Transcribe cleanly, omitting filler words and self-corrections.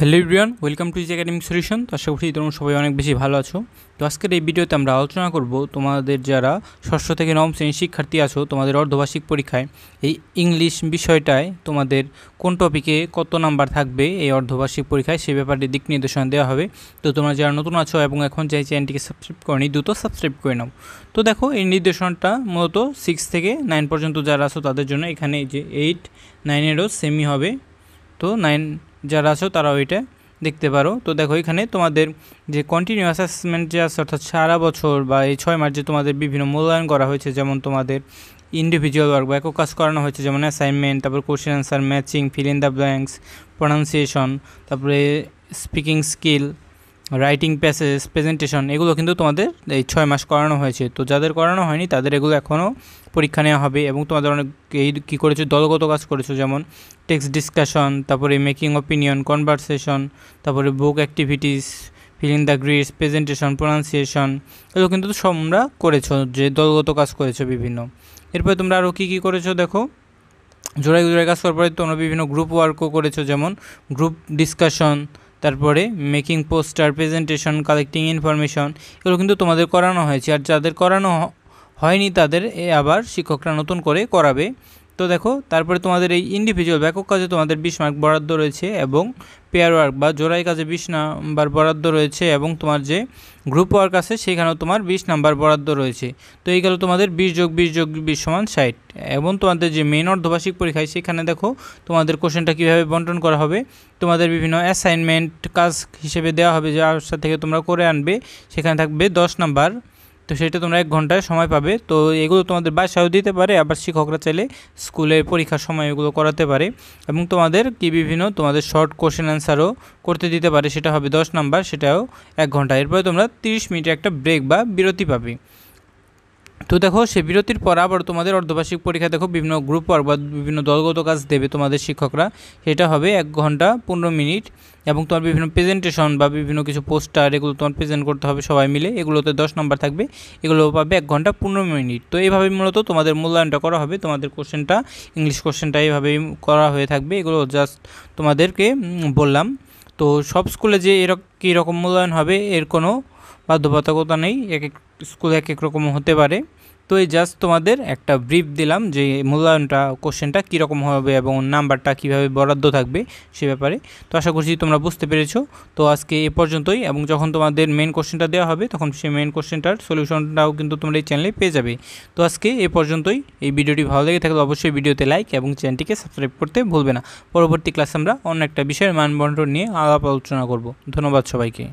Hello everyone, welcome to easy academic solution. তো আশা করি তোমরা সবাই অনেক বেশি ভালো আছো। তো আজকের এই ভিডিওতে আমরা আলোচনা করব তোমাদের যারা ষষ্ঠ থেকে নবম শ্রেণীর শিক্ষার্থী আছো, তোমাদের অর্ধবার্ষিক পরীক্ষায় এই ইংলিশ বিষয়টায় তোমাদের কোন টপিকে কত নাম্বার থাকবে এই অর্ধবার্ষিক পরীক্ষায়, সে ব্যাপারে দিক নির্দেশনা দেওয়া হবে। তো তোমরা যারা নতুন আছো এবং এখন যে চ্যানেলটিকে সাবস্ক্রাইব করনি, দ্রুত সাবস্ক্রাইব করে নাও। তো দেখো, এই নির্দেশনাটা মূলত 6 থেকে 9 পর্যন্ত যারা আছো তাদের জন্য। এখানে যে 8, 9-এরও সেমই হবে। তো 9 যারা আছো তারা ওইটা দেখতে পারো। তো দেখো, এখানে তোমাদের যে কন্টিনিউ অ্যাসেসমেন্ট যে আছে, অর্থাৎ সারা বছর বা এই 6 মাস যে তোমাদের বিভিন্ন মূল্যায়ন করা হয়েছে, যেমন তোমাদের ইন্ডিভিজুয়াল ওয়ার্ক বা একক কাজ করানো হয়েছে, যেমন অ্যাসাইনমেন্ট, তারপর question answer, matching, fill in the blanks, pronunciation, তারপরে speaking skill, writing passage, presentation, এগুলো কিন্তু তোমাদের এই 6 মাস করানো হয়েছে। তো যাদের করানো হয়নি তাদের এগুলো এখনও পরীক্ষা নেওয়া হবে। এবং তোমাদের অনেক এই কী করেছো, দলগত কাজ করেছো, যেমন টেক্সট ডিসকাশন, তারপরে মেকিং অপিনিয়ন, কনভারসেশন, তারপরে book activities, fill in the grids, presentation, pronunciation, এগুলো কিন্তু তোমরা করেছো, যে দলগত কাজ করেছো বিভিন্ন। এরপরে তোমরা আরও কী কী করেছো দেখো, জোড়ায় জোড়ায় কাজ করার পরে তোমরা বিভিন্ন গ্রুপ ওয়ার্কও করেছো, যেমন গ্রুপ ডিসকাশন, তারপরে making poster, presentation, collecting information, এগুলো কিন্তু তোমাদের করানো হয়েছে। আর যাদের করানো হয়নি তাদের আবার শিক্ষকরা নতুন করে করাবে। তো দেখো, তারপরে তোমাদের এই ইন্ডিভিজুয়াল একক কাজে তোমাদের 20 মার্ক বরাদ্দ রয়েছে, এবং পেয়ার ওয়ার্ক বা জোড়াই কাজে 20 নাম্বার বরাদ্দ রয়েছে, এবং তোমার যে গ্রুপ ওয়ার্ক আছে সেখানেও তোমার 20 নাম্বার বরাদ্দ রয়েছে। তো এই গেল তোমাদের 20+20+20 = 60। এবং তোমাদের যে মেন অর্ধবার্ষিক পরীক্ষায়, সেখানে দেখো তোমাদের কোশ্চেনটা কীভাবে বন্টন করা হবে। তোমাদের বিভিন্ন অ্যাসাইনমেন্ট কাজ হিসেবে দেওয়া হবে, যার থেকে তোমরা করে আনবে, সেখানে থাকবে 10 নাম্বার। তো সেটা তোমরা 1 ঘন্টায় সময় পাবে। তো এগুলো তোমাদের বাসায়ও দিতে পারে, আবার শিক্ষকরা চাইলে স্কুলে পরীক্ষার সময় এগুলো করাতে পারে। এবং তোমাদের বিভিন্ন তোমাদের শর্ট কোশ্চেন অ্যান্সারও করতে দিতে পারে, সেটা হবে 10 নাম্বার, সেটাও 1 ঘন্টা। এরপরে তোমরা 30 মিনিটের একটা ব্রেক বা বিরতি পাবে। তো দেখো, সে বিরতির পর আবার তোমাদের অর্ধবার্ষিক পরীক্ষা দেখো বিভিন্ন গ্রুপ ওয়ার্ক বা বিভিন্ন দলগত কাজ দেবে তোমাদের শিক্ষকরা, সেটা হবে 1 ঘন্টা 15 মিনিট। এবং তোমার বিভিন্ন প্রেজেন্টেশন বা বিভিন্ন কিছু পোস্টার, এগুলো তোমার প্রেজেন্ট করতে হবে সবাই মিলে, এগুলোতে 10 নম্বর থাকবে, এগুলো পাবে 1 ঘন্টা 15 মিনিট। তো এইভাবে মূলত তোমাদের মূল্যায়নটা করা হবে। তোমাদের কোশ্চেনটা, ইংলিশ কোশ্চেনটা এইভাবেই করা হয়ে থাকবে। এগুলো জাস্ট তোমাদেরকে বললাম। তো সব স্কুলে যে কী রকম মূল্যায়ন হবে এর কোনো বাধ্যবাধকতা নেই, এক এক স্কুলে এক এক রকম হতে পারে। তো এই জাস্ট তোমাদের একটা ব্রিফ দিলাম যে মূল্যায়নটা কোশ্চেনটা কীরকম হবে এবং নাম্বারটা কীভাবে বরাদ্দ থাকবে সে ব্যাপারে। তো আশা করছি তোমরা বুঝতে পেরেছো। তো আজকে এ পর্যন্তই, এবং যখন তোমাদের মেন কোশ্চেনটা দেওয়া হবে তখন সেই মেন কোশ্চেনটার সলিউশনটাও কিন্তু তোমরা এই চ্যানেলে পেয়ে যাবে। তো আজকে এ পর্যন্তই। এই ভিডিওটি ভালো লেগে থাকলে অবশ্যই ভিডিওতে লাইক এবং চ্যানেলটিকে সাবস্ক্রাইব করতে ভুলবে না। পরবর্তী ক্লাসে আমরা অন্য একটা বিষয়ের মানবন্টন নিয়ে আলাপ আলোচনা করব। ধন্যবাদ সবাইকে।